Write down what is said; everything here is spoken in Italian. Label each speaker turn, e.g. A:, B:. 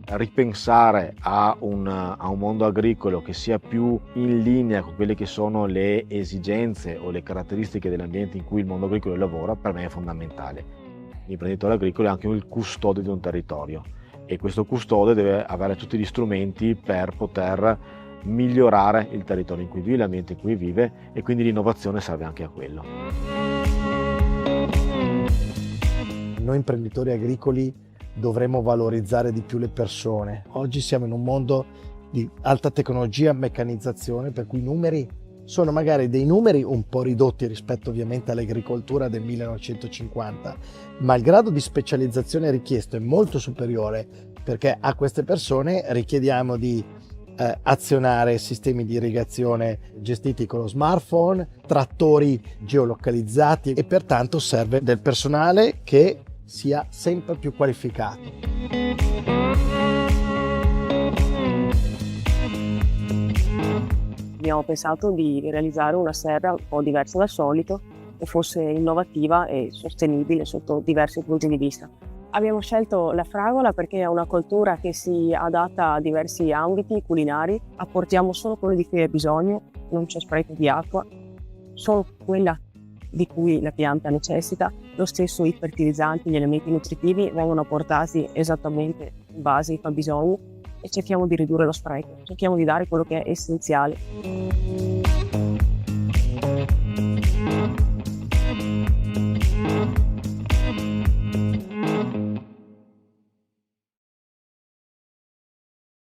A: Ripensare a un mondo agricolo che sia più in linea con quelle che sono le esigenze o le caratteristiche dell'ambiente in cui il mondo agricolo lavora, per me è fondamentale. L'imprenditore agricolo è anche il custode di un territorio e questo custode deve avere tutti gli strumenti per poter migliorare il territorio in cui vive, l'ambiente in cui vive, e quindi l'innovazione serve anche a quello.
B: Noi imprenditori agricoli dovremmo valorizzare di più le persone. Oggi siamo in un mondo di alta tecnologia, meccanizzazione, per cui i numeri sono magari dei numeri un po' ridotti rispetto ovviamente all'agricoltura del 1950, ma il grado di specializzazione richiesto è molto superiore, perché a queste persone richiediamo di azionare sistemi di irrigazione gestiti con lo smartphone, trattori geolocalizzati, e pertanto serve del personale che sia sempre più qualificato.
C: Abbiamo pensato di realizzare una serra un po' diversa dal solito, che fosse innovativa e sostenibile sotto diversi punti di vista. Abbiamo scelto la fragola perché è una coltura che si adatta a diversi ambiti culinari, apportiamo solo quello di cui hai bisogno, non c'è spreco di acqua, solo quella di cui la pianta necessita. Lo stesso i fertilizzanti, gli elementi nutritivi vengono apportati esattamente in base ai fabbisogni e cerchiamo di ridurre lo spreco, cerchiamo di dare quello che è essenziale.